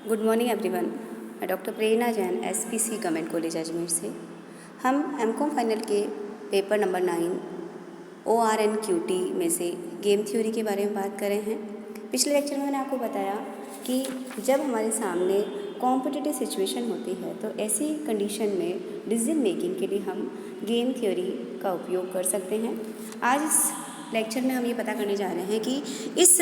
Good morning everyone. मैं doctor Prerna Jain SPC government college Ajmer से। हम MCOM फाइनल के पेपर नंबर 9 ORNQT में से गेम थ्योरी के बारे में बात कर रहे हैं। पिछले लेक्चर में मैंने आपको बताया कि जब हमारे सामने कॉम्पिटिटिव सिचुएशन होती है तो ऐसी कंडीशन में डिसीजन मेकिंग के लिए हम गेम थ्योरी का उपयोग कर सकते हैं। आज इस लेक्चर में हम ये पता करने जा रहे हैं कि इस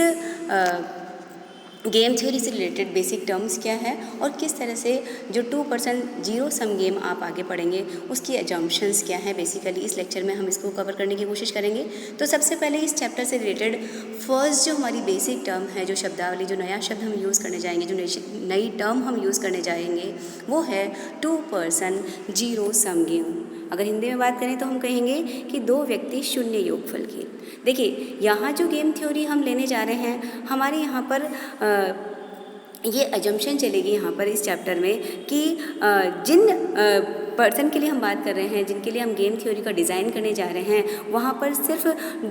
गेम थ्योरी से रिलेटेड बेसिक टर्म्स क्या है और किस तरह से जो 2% जीरो सम गेम आप आगे पढ़ेंगे उसकी अजम्पशंस क्या है। बेसिकली इस लेक्चर में हम इसको कवर करने की कोशिश करेंगे। तो सबसे पहले इस चैप्टर से रिलेटेड फर्स्ट जो हमारी बेसिक टर्म है, जो शब्दावली, जो नया शब्द हम यूज़ करने जाएंगे, जो नई टर्म हम यूज़ करने जाएंगे वो है 2% जीरो सम गेम। अगर हिंदी में बात करें तो हम कहेंगे कि दो व्यक्ति शून्य योगफल खेल। देखिए, यहाँ जो गेम थ्योरी हम लेने जा रहे हैं, हमारे यहाँ पर ये अजम्पशन चलेगी यहाँ पर इस चैप्टर में कि जिन पर्सन के लिए हम बात कर रहे हैं, जिनके लिए हम गेम थ्योरी का डिज़ाइन करने जा रहे हैं, वहाँ पर सिर्फ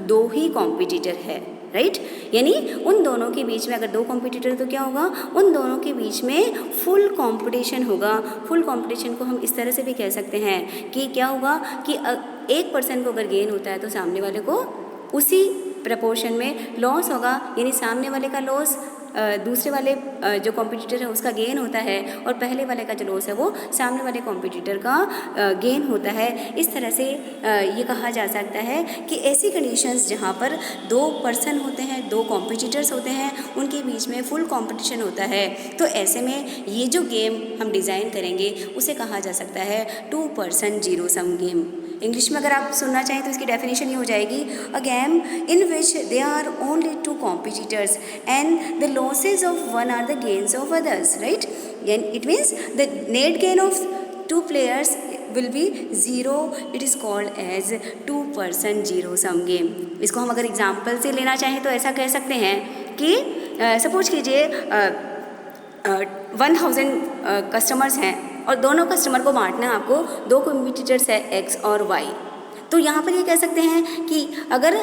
दो ही कॉम्पिटिटर है, राइट। यानी उन दोनों के बीच में अगर दो कॉम्पिटिटर तो क्या होगा, उन दोनों के बीच में फुल कंपटीशन होगा। फुल कंपटीशन को हम इस तरह से भी कह सकते हैं कि क्या होगा कि एक पर्सन को अगर गेन होता है तो सामने वाले को उसी प्रपोर्शन में लॉस होगा। यानी सामने वाले का लॉस दूसरे वाले जो कॉम्पिटिटर है उसका गेन होता है और पहले वाले का जो लॉस है वो सामने वाले कॉम्पिटिटर का गेन होता है। इस तरह से ये कहा जा सकता है कि ऐसी कंडीशंस जहाँ पर दो पर्सन होते हैं, दो कॉम्पिटिटर्स होते हैं, उनके बीच में फुल कंपटीशन होता है, तो ऐसे में ये जो गेम हम डिज़ाइन करेंगे उसे कहा जा सकता है 2% जीरो सम गेम। इंग्लिश में अगर आप सुनना चाहें तो इसकी डेफिनेशन ये हो जाएगी, a game in which they are only two competitors and the losses of one are the gains of others, right? And it means the net gain of two players will be zero. It is called as 2% zero sum game. इसको हम अगर example से लेना चाहें तो ऐसा कह सकते हैं कि सपोज कीजिए 1000 कस्टमर्स हैं और दोनों कस्टमर को बांटना है आपको, दो कॉम्पिटिटर्स है X और Y। तो यहाँ पर ये कह सकते हैं कि अगर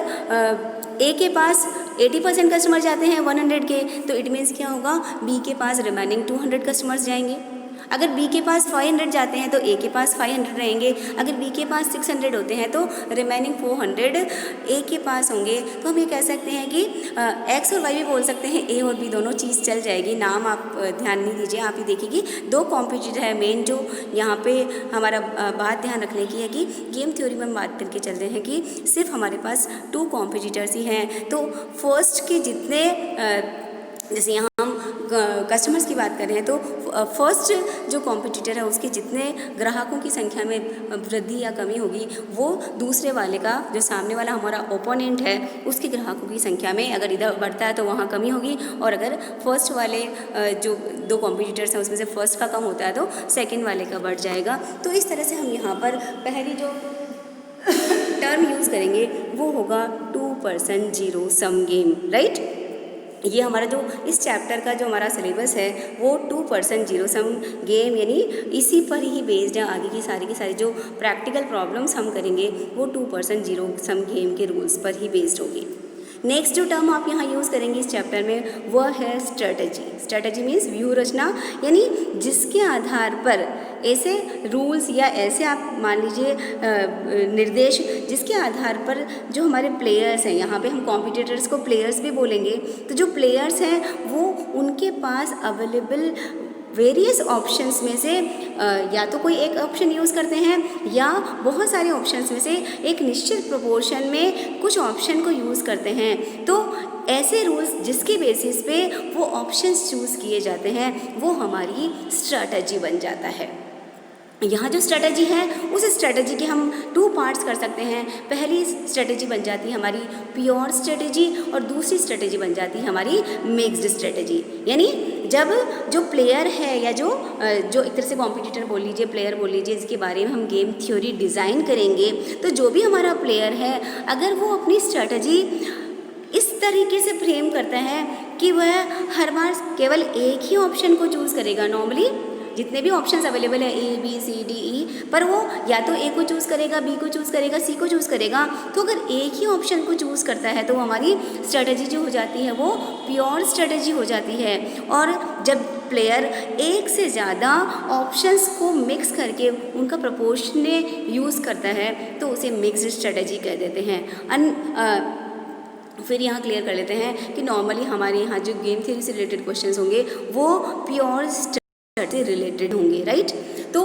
A के पास 80% कस्टमर जाते हैं 100 के, तो इट मीन्स क्या होगा, B के पास रिमेनिंग 200 कस्टमर्स जाएंगे। अगर B के पास 500 जाते हैं तो A के पास 500 रहेंगे। अगर B के पास 600 होते हैं तो रिमेनिंग 400 A के पास होंगे। तो हम ये कह सकते हैं कि X और Y भी बोल सकते हैं, A और B दोनों चीज़ चल जाएगी। नाम आप ध्यान नहीं दीजिए, आप ही देखिए दो कॉम्पिटिटर है। मेन जो यहाँ पे हमारा बात ध्यान रखने की है कि गेम थ्योरी में हम बात करके चल रहे हैं कि सिर्फ हमारे पास 2 कॉम्पिटिटर्स ही हैं। तो फर्स्ट के जितने जैसे यहाँ हम कस्टमर्स की बात कर रहे हैं तो फर्स्ट जो कॉम्पिटिटर है उसके जितने ग्राहकों की संख्या में वृद्धि या कमी होगी वो दूसरे वाले का, जो सामने वाला हमारा ओपोनेंट है, उसके ग्राहकों की संख्या में अगर इधर बढ़ता है तो वहाँ कमी होगी, और अगर फर्स्ट वाले जो दो कॉम्पिटिटर्स हैं उसमें से फर्स्ट का कम होता है तो सेकेंड वाले का बढ़ जाएगा। तो इस तरह से हम यहाँ पर पहली जो टर्म यूज़ करेंगे वो होगा 2% जीरो सम गेम, राइट। ये हमारा जो इस चैप्टर का जो हमारा सिलेबस है वो 2% जीरो सम गेम यानी इसी पर ही बेस्ड है। आगे की सारी जो प्रैक्टिकल प्रॉब्लम्स हम करेंगे वो 2% जीरो सम गेम के रूल्स पर ही बेस्ड होगी। नेक्स्ट जो टर्म आप यहाँ यूज़ करेंगे इस चैप्टर में वह है स्ट्रेटजी। स्ट्रेटजी मीन्स व्यूह रचना, यानी जिसके आधार पर ऐसे रूल्स या ऐसे आप मान लीजिए निर्देश जिसके आधार पर जो हमारे प्लेयर्स हैं, यहाँ पे हम कॉम्पिटिटर्स को प्लेयर्स भी बोलेंगे, तो जो प्लेयर्स हैं वो उनके पास अवेलेबल वेरियस ऑप्शंस में से या तो कोई एक ऑप्शन यूज़ करते हैं या बहुत सारे ऑप्शंस में से एक निश्चित प्रोपोर्शन में कुछ ऑप्शन को यूज़ करते हैं। तो ऐसे रूल्स जिसके बेसिस पे वो ऑप्शंस चूज़ किए जाते हैं वो हमारी स्ट्रैटेजी बन जाता है। यहाँ जो स्ट्रेटजी है उस स्ट्रेटजी के हम 2 पार्ट्स कर सकते हैं। पहली स्ट्रेटजी बन जाती है हमारी प्योर स्ट्रेटजी और दूसरी स्ट्रेटजी बन जाती है हमारी मिक्स्ड स्ट्रेटजी। यानी जब जो प्लेयर है या जो एक तरह से कॉम्पिटिटर बोल लीजिए, प्लेयर बोल लीजिए, जिसके बारे में हम गेम थ्योरी डिज़ाइन करेंगे, तो जो भी हमारा प्लेयर है अगर वो अपनी स्ट्रेटजी इस तरीके से फ्रेम करता है कि वह हर बार केवल एक ही ऑप्शन को चूज़ करेगा, नॉर्मली जितने भी ऑप्शंस अवेलेबल है A B C D E, पर वो या तो A को चूज़ करेगा, B को चूज़ करेगा, C को चूज़ करेगा। तो अगर एक ही ऑप्शन को चूज़ करता है तो हमारी स्ट्रेटजी जो हो जाती है वो प्योर स्ट्रेटजी हो जाती है। और जब प्लेयर एक से ज़्यादा ऑप्शंस को मिक्स करके उनका प्रोपोर्शनल यूज़ करता है तो उसे मिक्स्ड स्ट्रेटजी कह देते हैं। फिर यहाँ क्लियर कर लेते हैं कि नॉर्मली हमारे यहाँ जो गेम थ्योरी से रिलेटेड क्वेश्चंस होंगे वो प्योर स्ट्रेटजी से रिलेटेड होंगे, राइट। तो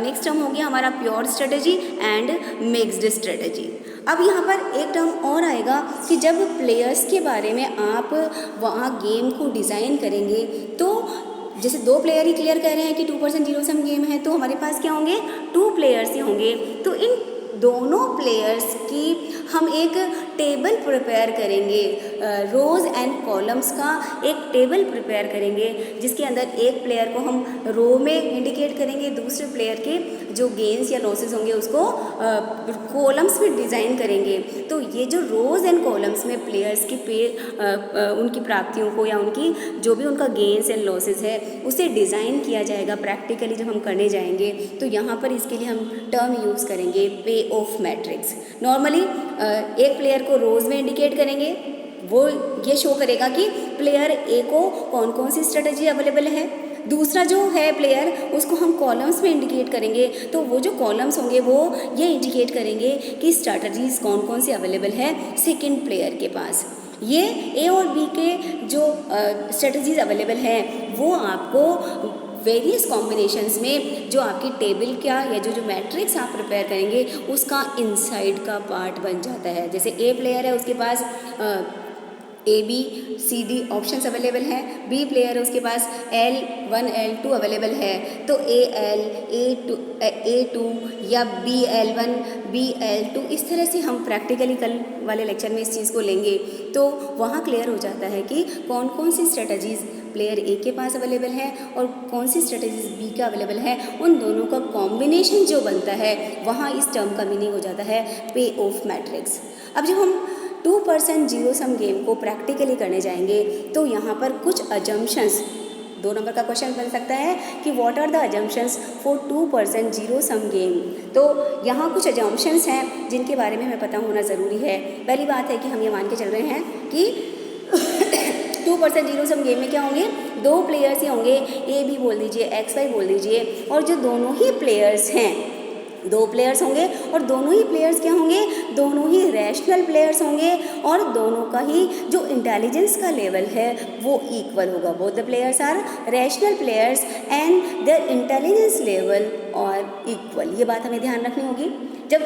नेक्स्ट टर्म हो गया हमारा pure strategy and mixed strategy. अब यहाँ पर एक टर्म और आएगा कि जब प्लेयर्स के बारे में आप वहाँ गेम को डिज़ाइन करेंगे तो जैसे 2 प्लेयर ही क्लियर कह रहे हैं कि 2% जीरो सम गेम है, तो हमारे पास क्या होंगे, 2 प्लेयर्स ही होंगे। तो इन दोनों प्लेयर्स की हम एक टेबल प्रिपेयर करेंगे, रोज़ एंड कॉलम्स का एक टेबल प्रिपेयर करेंगे जिसके अंदर एक प्लेयर को हम रो में इंडिकेट करेंगे, दूसरे प्लेयर के जो गेन्स या लॉसेस होंगे उसको कॉलम्स में डिज़ाइन करेंगे। तो ये जो रोज़ एंड कॉलम्स में प्लेयर्स की उनकी प्राप्तियों को या उनकी जो भी उनका गेन्स एंड लॉसेस है उसे डिज़ाइन किया जाएगा प्रैक्टिकली जब हम करने जाएंगे। तो यहाँ पर इसके लिए हम टर्म यूज़ करेंगे पे ऑफ मैट्रिक्स। नॉर्मली एक प्लेयर को रोज़ में इंडिकेट करेंगे, वो ये शो करेगा कि प्लेयर ए को कौन कौन सी स्ट्रेटजी अवेलेबल है। दूसरा जो है प्लेयर उसको हम कॉलम्स में इंडिकेट करेंगे, तो वो जो कॉलम्स होंगे वो ये इंडिकेट करेंगे कि स्ट्रैटेजीज कौन कौन सी अवेलेबल है सेकंड प्लेयर के पास। ये ए और बी के जो स्ट्रेटजीज अवेलेबल हैं वो आपको वेरियस कॉम्बिनेशंस में जो आपकी टेबल का या जो मैट्रिक्स आप प्रिपेयर करेंगे उसका इनसाइड का पार्ट बन जाता है। जैसे ए प्लेयर है उसके पास ABCD ऑप्शंस अवेलेबल हैं, बी प्लेयर है उसके पास L1 L2 अवेलेबल है, तो AL A2 या BL1 BL2 इस तरह से हम प्रैक्टिकली कल वाले लेक्चर में इस चीज़ को लेंगे। तो वहाँ क्लियर हो जाता है कि कौन कौन सी स्ट्रेटजीज़ प्लेयर ए के पास अवेलेबल है और कौन सी स्ट्रेटजीज बी का अवेलेबल है। उन दोनों का कॉम्बिनेशन जो बनता है वहाँ इस टर्म का मीनिंग हो जाता है पे ऑफ मैट्रिक्स। अब जब हम 2% जीरो सम गेम को प्रैक्टिकली करने जाएंगे तो यहाँ पर कुछ अजम्पशंस, 2 नंबर का क्वेश्चन बन सकता है कि what are the assumptions for 2% zero sum game. तो यहाँ कुछ अजम्पशंस हैं जिनके बारे में हमें पता होना ज़रूरी है। पहली बात है कि हम ये मान के चल रहे हैं कि 2% जीरो सम गेम में क्या होंगे, 2 प्लेयर्स ही होंगे, ए बी बोल दीजिए, एक्स वाई बोल दीजिए, और जो दोनों ही प्लेयर्स हैं 2 प्लेयर्स होंगे और दोनों ही प्लेयर्स क्या होंगे, दोनों ही रैशनल प्लेयर्स होंगे और दोनों का ही जो इंटेलिजेंस का लेवल है वो इक्वल होगा। Both the players are rational players and their intelligence level are equal. ये बात हमें ध्यान रखनी होगी। जब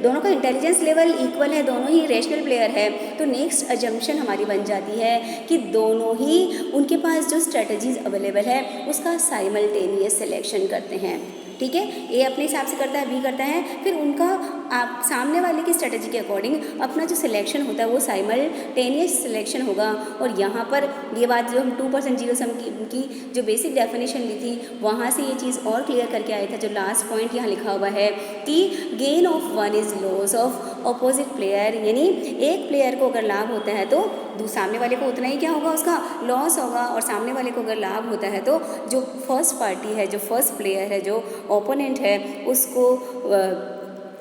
दोनों का इंटेलिजेंस लेवल इक्वल है, दोनों ही रैशनल प्लेयर है, तो नेक्स्ट अजम्पशन हमारी बन जाती है कि दोनों ही उनके पास जो स्ट्रेटजीज अवेलेबल है उसका साइमल्टेनियस सिलेक्शन करते हैं। ठीक है, ए अपने हिसाब से करता है, बी करता है, फिर उनका आप सामने वाले की स्ट्रेटजी के अकॉर्डिंग अपना जो सिलेक्शन होता है वो साइमल्टेनियस सिलेक्शन होगा। और यहाँ पर ये बात जो हम 2% जीरो सम की जो बेसिक डेफिनेशन ली थी वहाँ से ये चीज़ और क्लियर करके आया था। जो लास्ट पॉइंट यहाँ लिखा हुआ है कि gain of one is loss of opposite player, यानी एक प्लेयर को अगर लाभ होता है तो सामने वाले को उतना ही क्या होगा, उसका लॉस होगा। और सामने वाले को अगर लाभ होता है तो जो फर्स्ट पार्टी है, जो फर्स्ट प्लेयर है, जो ओपोनेंट है, उसको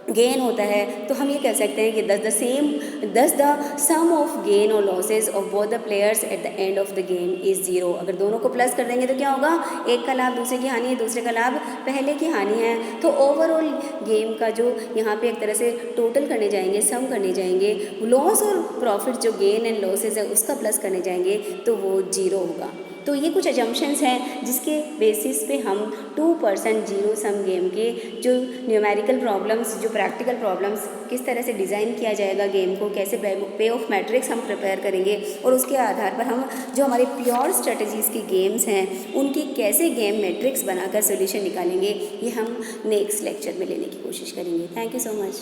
गेन होता है। तो हम ये कह सकते हैं कि दस द सम ऑफ गेन और losses of both the players at the end of the game is 0। अगर दोनों को प्लस कर देंगे तो क्या होगा, एक का लाभ दूसरे की हानि है, दूसरे का लाभ पहले की हानि है। तो ओवरऑल गेम का जो यहाँ पे एक तरह से टोटल करने जाएंगे, सम करने जाएंगे, लॉस और प्रॉफिट जो गेन एंड लॉसेज है उसका प्लस करने जाएंगे तो वो 0 होगा। तो ये कुछ अजम्पशंस हैं जिसके बेसिस पे हम 2% जीरो सम गेम के जो न्यूमेरिकल प्रॉब्लम्स, जो प्रैक्टिकल प्रॉब्लम्स किस तरह से डिज़ाइन किया जाएगा गेम को, कैसे पे ऑफ मैट्रिक्स हम प्रिपेयर करेंगे और उसके आधार पर हम जो हमारे प्योर स्ट्रेटजीज़ की गेम्स हैं उनकी कैसे गेम मैट्रिक्स बनाकर सोल्यूशन निकालेंगे, ये हम नेक्स्ट लेक्चर में लेने की कोशिश करेंगे। Thank you so much.